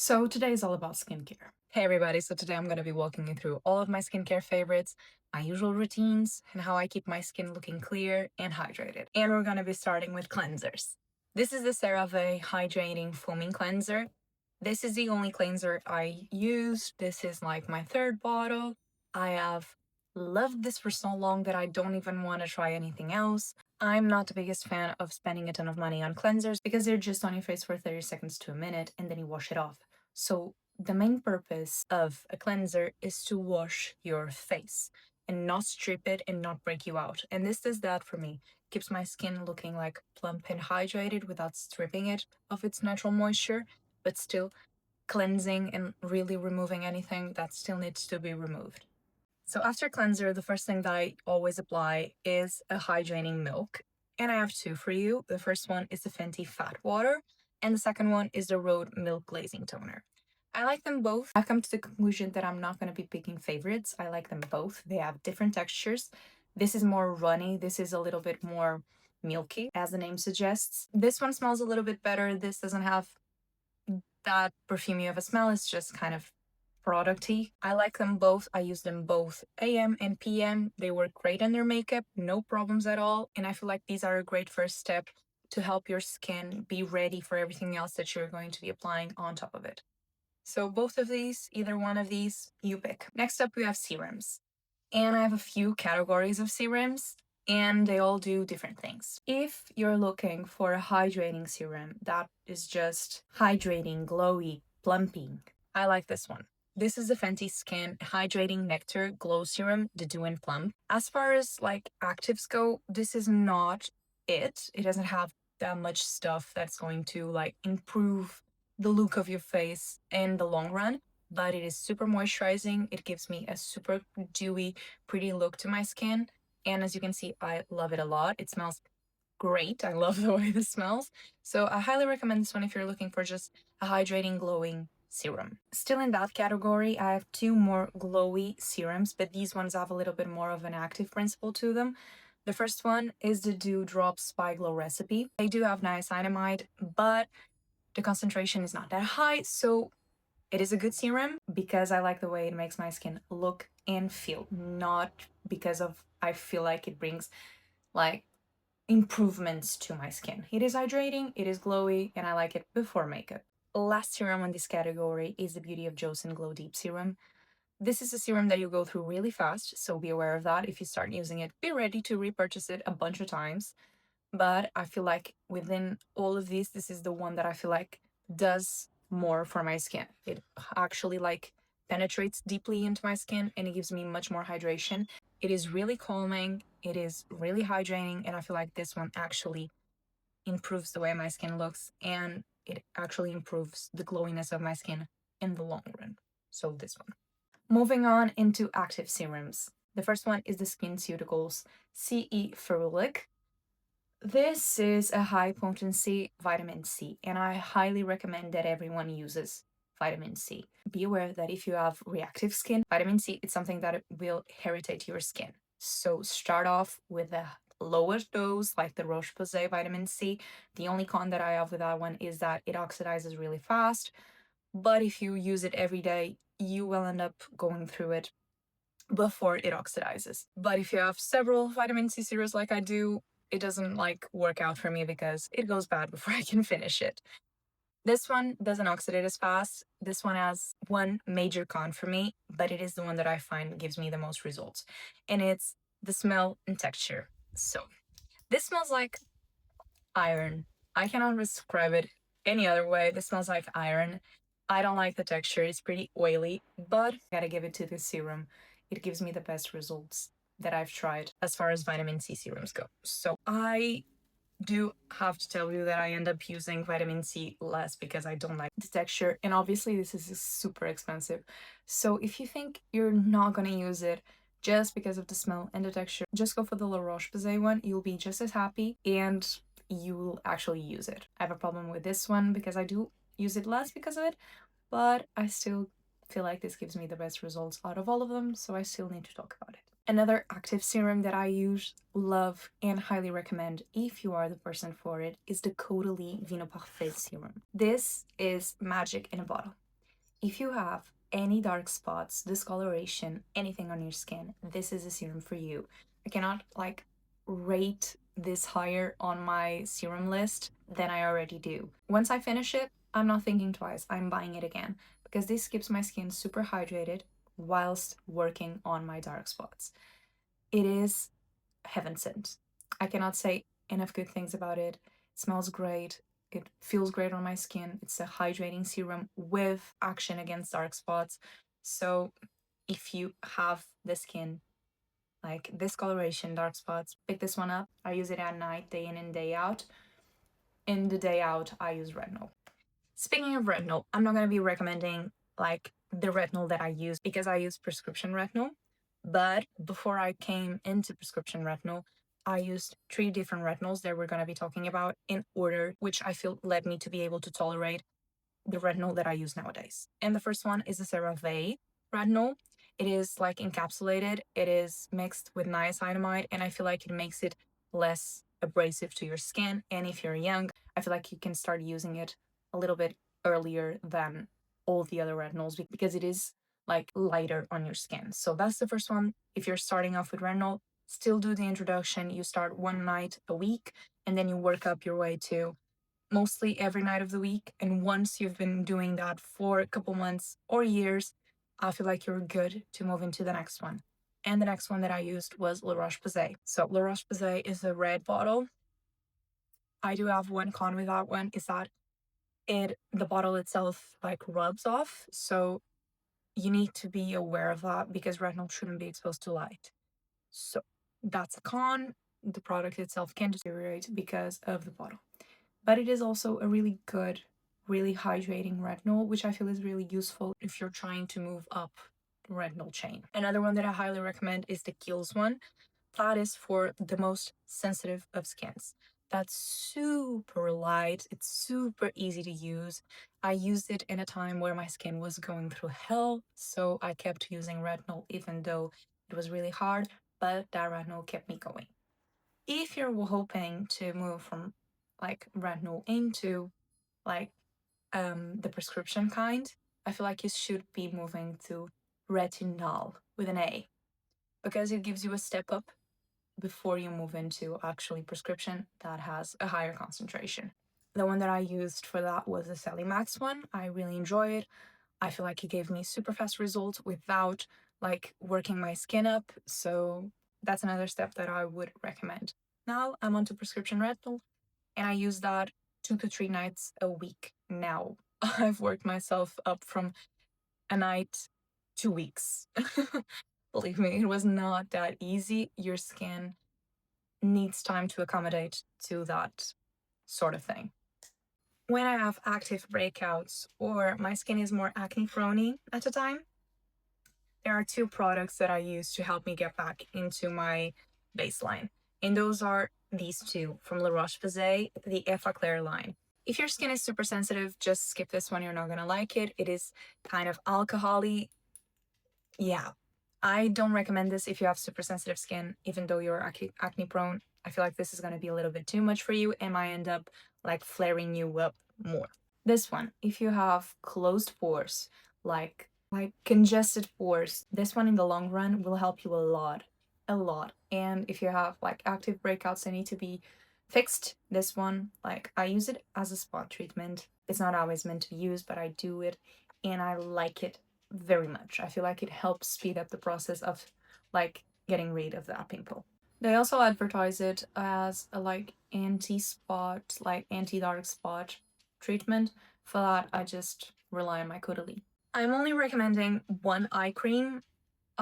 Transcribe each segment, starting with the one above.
So today is all about skincare. Hey everybody, so today I'm going to be walking you through all of my skincare favorites, my usual routines, and how I keep my skin looking clear and hydrated. And we're going to be starting with cleansers. This is the CeraVe Hydrating Foaming Cleanser. This is the only cleanser I use. This is like my third bottle. I have loved this for so long that I don't even want to try anything else. I'm not the biggest fan of spending a ton of money on cleansers because they're just on your face for 30 seconds to a minute and then you wash it off. So the main purpose of a cleanser is to wash your face and not strip it and not break you out. And this does that for me. Keeps my skin looking like plump and hydrated without stripping it of its natural moisture, but still cleansing and really removing anything that still needs to be removed. So after cleanser, the first thing that I always apply is a hydrating milk. And I have two for you. The first one is the Fenty Fat Water, and the second one is the Rhode Milk Glazing Toner. I like them both. I've come to the conclusion that I'm not going to be picking favorites. I like them both. They have different textures. This is more runny. This is a little bit more milky, as the name suggests. This one smells a little bit better. This doesn't have that perfumey of a smell. It's just kind of producty. I like them both. I use them both AM and PM. They work great on their makeup, no problems at all. And I feel like these are a great first step to help your skin be ready for everything else that you're going to be applying on top of it. So both of these, either one of these, you pick. Next up, we have serums. And I have a few categories of serums, and they all do different things. If you're looking for a hydrating serum that is just hydrating, glowy, plumping, I like this one. This is the Fenty Skin Hydrating Nectar Glow Serum, the Dew and Plump. As far as like actives go, this is not it. It doesn't have that much stuff that's going to like improve the look of your face in the long run, but it is super moisturizing. It gives me a super dewy, pretty look to my skin. And as you can see, I love it a lot. It smells great. I love the way this smells. So I highly recommend this one if you're looking for just a hydrating, glowing serum. Still in that category, I have two more glowy serums, but these ones have a little bit more of an active principle to them. The first one is the Dew Drops by Glow Recipe. They do have niacinamide, but the concentration is not that high, so it is a good serum because I like the way it makes my skin look and feel, not because of I feel like it brings like improvements to my skin. It is hydrating, it is glowy, and I like it before makeup. Last serum in this category is the Beauty of Joseon Glow Deep Serum. This is a serum that you go through really fast, so be aware of that. If you start using it, be ready to repurchase it a bunch of times. But I feel like within all of these, this is the one that I feel like does more for my skin. It actually like penetrates deeply into my skin and it gives me much more hydration. It is really calming, it is really hydrating, and I feel like this one actually improves the way my skin looks and it actually improves the glowiness of my skin in the long run. So this one. Moving on into active serums. The first one is the SkinCeuticals CE Ferulic. This is a high potency vitamin C, and I highly recommend that everyone uses vitamin C. Be aware that if you have reactive skin, vitamin C is something that will irritate your skin. So start off with a lower dose, like the Roche-Posay vitamin C. The only con that I have with that one is that it oxidizes really fast, but if you use it every day, you will end up going through it before it oxidizes. But if you have several vitamin C serums like I do, it doesn't like work out for me because it goes bad before I can finish it. This one doesn't oxidate as fast. This one has one major con for me, but it is the one that I find gives me the most results. And it's the smell and texture. So this smells like iron. I cannot describe it any other way. This smells like iron. I don't like the texture. It's pretty oily, but I gotta give it to this serum. It gives me the best results that I've tried as far as vitamin C serums go. So I do have to tell you that I end up using vitamin C less because I don't like the texture. And obviously this is super expensive. So if you think you're not gonna use it just because of the smell and the texture, just go for the La Roche-Posay one. You'll be just as happy and you will actually use it. I have a problem with this one because I do use it less because of it, but I still feel like this gives me the best results out of all of them, so I still need to talk about it. Another active serum that I use, love, and highly recommend if you are the person for it is the Caudalie Vino Parfait Serum. This is magic in a bottle. If you have any dark spots, discoloration, anything on your skin, this is a serum for you. I cannot like rate this higher on my serum list than I already do. Once I finish it, I'm not thinking twice. I'm buying it again because this keeps my skin super hydrated whilst working on my dark spots. It is heaven sent. I cannot say enough good things about it. It smells great. It feels great on my skin. It's a hydrating serum with action against dark spots. So if you have the skin like discoloration, dark spots, pick this one up. I use it at night, day in and day out. In the day out, I use retinol. Speaking of retinol, I'm not going to be recommending like the retinol that I use because I use prescription retinol. But before I came into prescription retinol, I used 3 different retinols that we're going to be talking about in order, which I feel led me to be able to tolerate the retinol that I use nowadays. And the first one is the CeraVe retinol. It is like encapsulated, it is mixed with niacinamide, and I feel like it makes it less abrasive to your skin. And if you're young, I feel like you can start using it a little bit earlier than all the other retinols because it is like lighter on your skin. So that's the first one. If you're starting off with retinol, still do the introduction. You start one night a week and then you work up your way to mostly every night of the week. And once you've been doing that for a couple months or years, I feel like you're good to move into the next one. And the next one that I used was La Roche-Posay. So La Roche-Posay is a red bottle. I do have one con with that one is that the bottle itself like rubs off. So you need to be aware of that because retinol shouldn't be exposed to light. So that's a con. The product itself can deteriorate because of the bottle. But it is also a really good, really hydrating retinol, which I feel is really useful if you're trying to move up the retinol chain. Another one that I highly recommend is the Kiehl's one. That is for the most sensitive of skins. That's super light. It's super easy to use. I used it in a time where my skin was going through hell, so I kept using retinol even though it was really hard, but that retinol kept me going. If you're hoping to move from like retinol into like the prescription kind, I feel like you should be moving to retinol with an A because it gives you a step up before you move into actually prescription that has a higher concentration. The one that I used for that was the Sally Max one. I really enjoy it. I feel like it gave me super fast results without like working my skin up. So that's another step that I would recommend. Now I'm onto prescription retinol and I use that 2 to 3 nights a week now. I've worked myself up from a night 2 weeks. Believe me, it was not that easy. Your skin needs time to accommodate to that sort of thing. When I have active breakouts or my skin is more acne prone at a time, there are 2 products that I use to help me get back into my baseline. And those are these 2 from La Roche-Posay, the Effaclar line. If your skin is super sensitive, just skip this one. You're not going to like it. It is kind of alcohol-y. Yeah, I don't recommend this if you have super sensitive skin, even though you're acne prone. I feel like this is going to be a little bit too much for you and might end up like flaring you up more. This one, if you have closed pores, like congested pores, this one in the long run will help you a lot. And if you have like active breakouts that need to be fixed, this one, like I use it as a spot treatment. It's not always meant to use, but I do it and I like it very much. I feel like it helps speed up the process of like getting rid of that pimple. They also advertise it as a like anti-spot, like anti-dark spot treatment. For that, I just rely on my Caudalie. I'm only recommending one eye cream.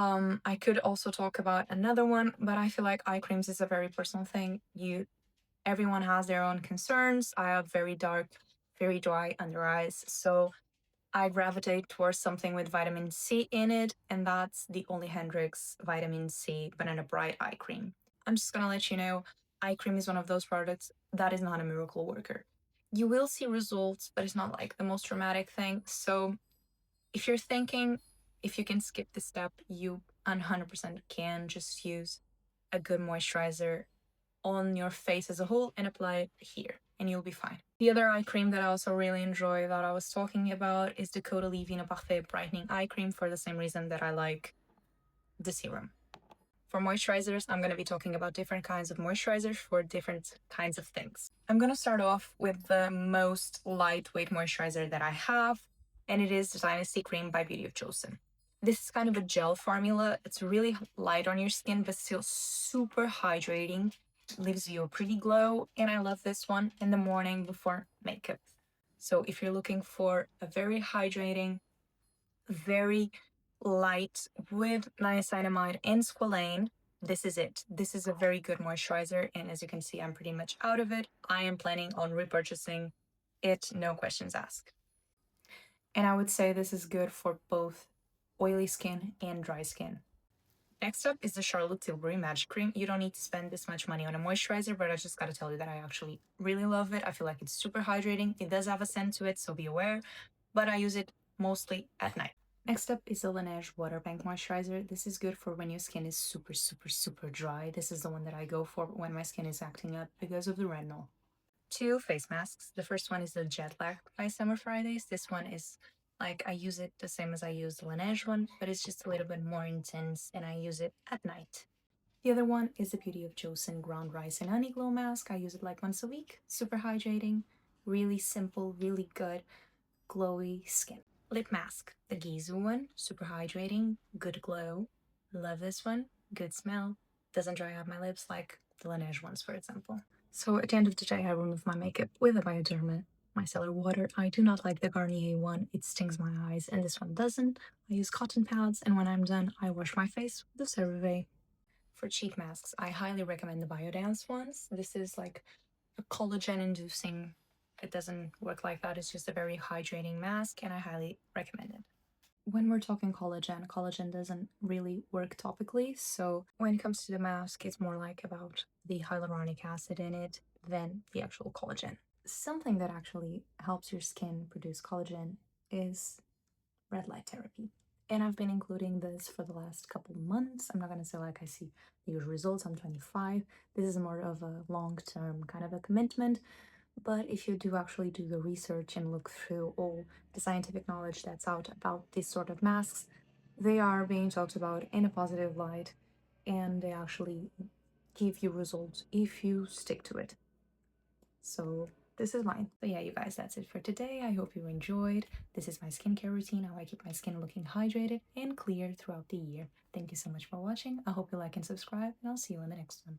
I could also talk about another one, but I feel like eye creams is a very personal thing. Everyone has their own concerns. I have very dark, very dry under eyes, so I gravitate towards something with vitamin C in it, and that's the Only Hendrix Vitamin C Banana Bright Eye Cream. I'm just gonna let you know, eye cream is one of those products that is not a miracle worker. You will see results, but it's not like the most dramatic thing. So if you're thinking if you can skip this step, you 100% can just use a good moisturizer on your face as a whole and apply it here. and you'll be fine. The other eye cream that I also really enjoy that I was talking about is the Caudalie Vino Parfait Brightening Eye Cream for the same reason that I like the serum. For moisturizers, I'm going to be talking about different kinds of moisturizers for different kinds of things. I'm going to start off with the most lightweight moisturizer that I have, and it is the Dynasty Cream by Beauty of Joseon. This is kind of a gel formula. It's really light on your skin, but still super hydrating. Leaves you a pretty glow, and I love this one in the morning before makeup. So if you're looking for a very hydrating, very light with niacinamide and squalane, this is it. This is a very good moisturizer, and as you can see, I'm pretty much out of it. I am planning on repurchasing it, no questions asked. And I would say this is good for both oily skin and dry skin. Next up is the Charlotte Tilbury Magic Cream. You don't need to spend this much money on a moisturizer, but I just gotta tell you that I actually really love it. I feel like it's super hydrating. It does have a scent to it, so be aware, but I use it mostly at night. Next up is the Laneige Water Bank Moisturizer. This is good for when your skin is super dry. This is the one that I go for when my skin is acting up because of the retinol. 2 face masks. The first one is the Jet Lag by Summer Fridays. This one is like, I use it the same as I use the Laneige one, but it's just a little bit more intense, and I use it at night. The other one is the Beauty of Joseon Ground Rice and Honey Glow Mask. I use it like once a week. Super hydrating, really simple, really good, glowy skin. Lip mask, the Gizu one, super hydrating, good glow. Love this one, good smell. Doesn't dry out my lips like the Laneige ones, for example. So at the end of the day, I remove my makeup with a Bioderma micellar water. I do not like the Garnier one, it stings my eyes, and this one doesn't. I use cotton pads, and when I'm done, I wash my face with the CeraVe. For cheek masks, I highly recommend the Biodance ones. This is like a collagen inducing. It doesn't work like that, it's just a very hydrating mask, and I highly recommend it. When we're talking collagen doesn't really work topically, so when it comes to the mask, it's more like about the hyaluronic acid in it than the actual collagen. Something that actually helps your skin produce collagen is red light therapy. And I've been including this for the last couple months. I'm not going to say like I see huge results. I'm 25. This is more of a long-term kind of a commitment. But if you do actually do the research and look through all the scientific knowledge that's out about these sort of masks, they are being talked about in a positive light, and they actually give you results if you stick to it. So this is mine. But yeah, you guys, that's it for today. I hope you enjoyed. This is my skincare routine, how I keep my skin looking hydrated and clear throughout the year. Thank you so much for watching. I hope you like and subscribe, and I'll see you in the next one.